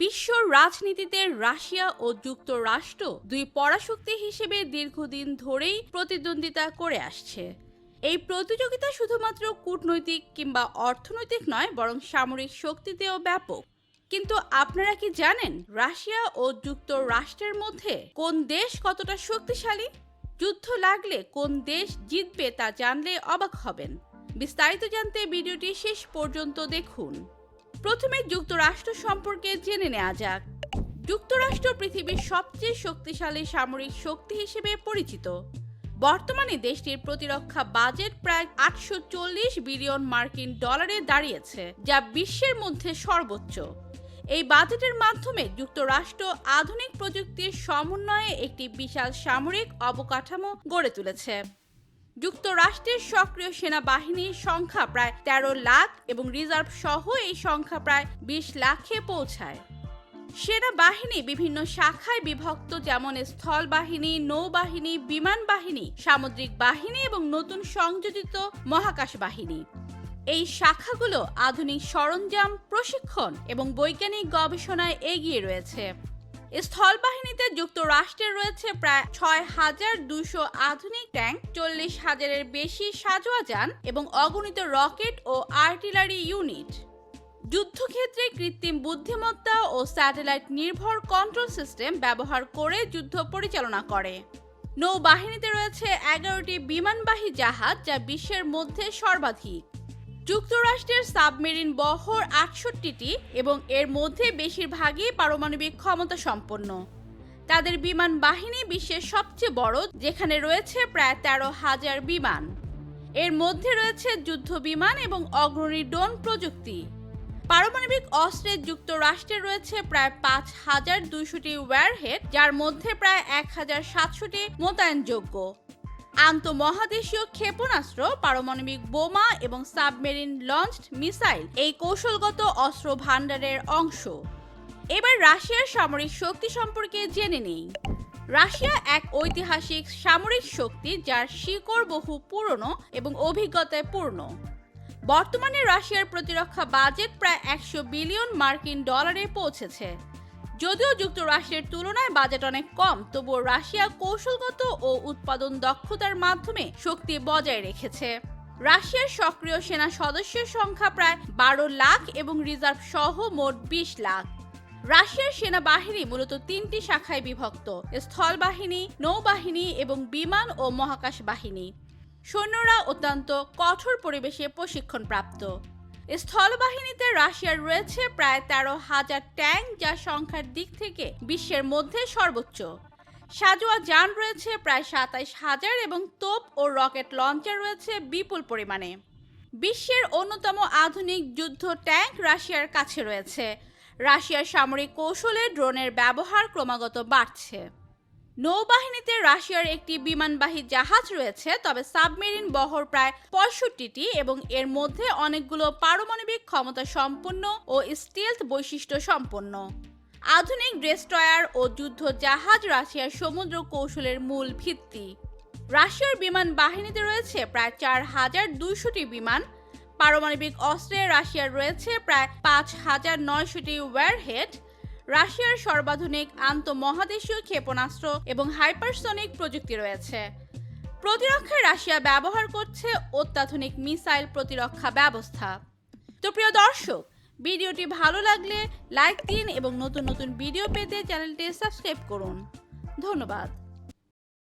বিশ্ব রাজনীতিতে রাশিয়া ও যুক্তরাষ্ট্র দুই পরাশক্তি হিসেবে দীর্ঘদিন ধরেই প্রতিদ্বন্দ্বিতা করে আসছে। এই প্রতিযোগিতা শুধুমাত্র কূটনৈতিক কিংবা অর্থনৈতিক নয়, বরং সামরিক শক্তিতেও ব্যাপক। কিন্তু আপনারা কি জানেন রাশিয়া ও যুক্তরাষ্ট্রের মধ্যে কোন দেশ কতটা শক্তিশালী? যুদ্ধ লাগলে কোন দেশ জিতবে তা জানলে অবাক হবেন। বিস্তারিত জানতে ভিডিওটি শেষ পর্যন্ত দেখুন। প্রথমে যুক্তরাষ্ট্র সম্পর্কে জেনে নেওয়া যাক। যুক্তরাষ্ট্র পৃথিবীর সবচেয়ে শক্তিশালী সামরিক শক্তি হিসেবে পরিচিত। বর্তমানে দেশটির প্রতিরক্ষা বাজেট প্রায় 840 বিলিয়ন মার্কিন ডলারে দাঁড়িয়েছে, যা বিশ্বের মধ্যে সর্বোচ্চ। এই বাজেটের মাধ্যমে যুক্তরাষ্ট্র আধুনিক প্রযুক্তির সমন্বয়ে একটি বিশাল সামরিক অবকাঠামো গড়ে তুলেছে। যুক্তরাষ্ট্রের সক্রিয় সেনাবাহিনীর সংখ্যা প্রায় 13 লাখ এবং রিজার্ভ সহ এই সংখ্যা প্রায় 20 লাখে পৌঁছায়। সেনাবাহিনী বিভিন্ন শাখায় বিভক্ত, যেমন স্থলবাহিনী, নৌবাহিনী, বিমান বাহিনী, সামুদ্রিক বাহিনী এবং নতুন সংযোজিত মহাকাশ বাহিনী। এই শাখাগুলো আধুনিক সরঞ্জাম, প্রশিক্ষণ এবং বৈজ্ঞানিক গবেষণায় এগিয়ে রয়েছে। স্থলবাহিনীতে যুক্তরাষ্ট্রের রয়েছে প্রায় 6,200 আধুনিক ট্যাঙ্ক, 40,000-এর বেশি সাঁজোয়া যান এবং অগণিত রকেট ও আর্টিলারি ইউনিট। যুদ্ধক্ষেত্রে কৃত্রিম বুদ্ধিমত্তা ও স্যাটেলাইট নির্ভর কন্ট্রোল সিস্টেম ব্যবহার করে যুদ্ধ পরিচালনা করে। নৌবাহিনীতে রয়েছে 11টি বিমানবাহী জাহাজ, যা বিশ্বের মধ্যে সর্বাধিক। যুক্তরাষ্ট্রের সাবমেরিন বহর 68টি এবং এর মধ্যে বেশিরভাগই পারমাণবিক ক্ষমতা সম্পন্ন। তাদের বিমান বাহিনী বিশ্বের সবচেয়ে বড়, যেখানে রয়েছে প্রায় 13,000 বিমান। এর মধ্যে রয়েছে যুদ্ধ বিমান এবং অগ্রণী ড্রোন প্রযুক্তি। পারমাণবিক অস্ত্রে যুক্তরাষ্ট্রের রয়েছে প্রায় 5,200টি ওয়্যারহেড, যার মধ্যে প্রায় 1,700টি মোতায়েনযোগ্য। আন্তঃমহাদেশীয় ক্ষেপণাস্ত্র, পারমাণবিক বোমা এবং সাবমেরিন লঞ্চড মিসাইল এই কৌশলগত অস্ত্র ভাণ্ডারের অংশ। এবার রাশিয়ার সামরিক শক্তি সম্পর্কে জেনে নেই। রাশিয়া এক ঐতিহাসিক সামরিক শক্তি, যার শিকড় বহু পুরনো এবং অভিজ্ঞতায় পূর্ণ। বর্তমানে রাশিয়ার প্রতিরক্ষা বাজেট প্রায় 100 বিলিয়ন মার্কিন ডলারে পৌঁছেছে। যদিও যুক্তরাষ্ট্রের তুলনায় বাজেট অনেক কম, তবুও রাশিয়া কৌশলগত ও উৎপাদন দক্ষতার মাধ্যমে শক্তি বজায় রেখেছে। রাশিয়ার সক্রিয় সেনা সদস্যের সংখ্যা প্রায় 12 লাখ এবং রিজার্ভ সহ মোট 20 লাখ। রাশিয়ার সেনাবাহিনী মূলত 3টি শাখায় বিভক্ত: স্থলবাহিনী, নৌবাহিনী এবং বিমান ও মহাকাশ বাহিনী। সৈন্যরা অত্যন্ত কঠোর পরিবেশে প্রশিক্ষণপ্রাপ্ত। স্থলবাহিনীতে রাশিয়ার রয়েছে প্রায় 13,000 ট্যাঙ্ক, যা সংখ্যার দিক থেকে বিশ্বের মধ্যে সর্বোচ্চ। সাঁজোয়া যান রয়েছে প্রায় 27,000 এবং তোপ ও রকেট লঞ্চার রয়েছে বিপুল পরিমাণে। বিশ্বের অন্যতম আধুনিক যুদ্ধ ট্যাঙ্ক রাশিয়ার কাছে রয়েছে। রাশিয়ার সামরিক কৌশলে ড্রোনের ব্যবহার ক্রমাগত বাড়ছে। নৌবাহিনীতে রাশিয়ার একটি বিমানবাহী জাহাজ রয়েছে, তবে সাবমেরিন বহর প্রায় 65টি এবং এর মধ্যে অনেকগুলো পারমাণবিক ক্ষমতা সম্পন্ন ও স্টিলথ বৈশিষ্ট্য সম্পন্ন। আধুনিক ডেস্ট্রয়ার ও যুদ্ধ জাহাজ রাশিয়ার সমুদ্র কৌশলের মূল ভিত্তি। রাশিয়ার বিমান বাহিনীতে রয়েছে প্রায় 4,200টি বিমান। পারমাণবিক অস্ত্রে রাশিয়ার রয়েছে প্রায় 5,900টি ওয়্যারহেড। রাশিয়ার সর্বাধুনিক আন্তঃমহাদেশীয় ক্ষেপণাস্ত্র এবং হাইপারসনিক প্রযুক্তি রয়েছে। প্রতিরক্ষায় রাশিয়া ব্যবহার করছে অত্যাধুনিক মিসাইল প্রতিরক্ষা ব্যবস্থা। তো প্রিয় দর্শক, ভিডিওটি ভালো লাগলে লাইক দিন এবং নতুন নতুন ভিডিও পেতে চ্যানেলটি সাবস্ক্রাইব করুন। ধন্যবাদ।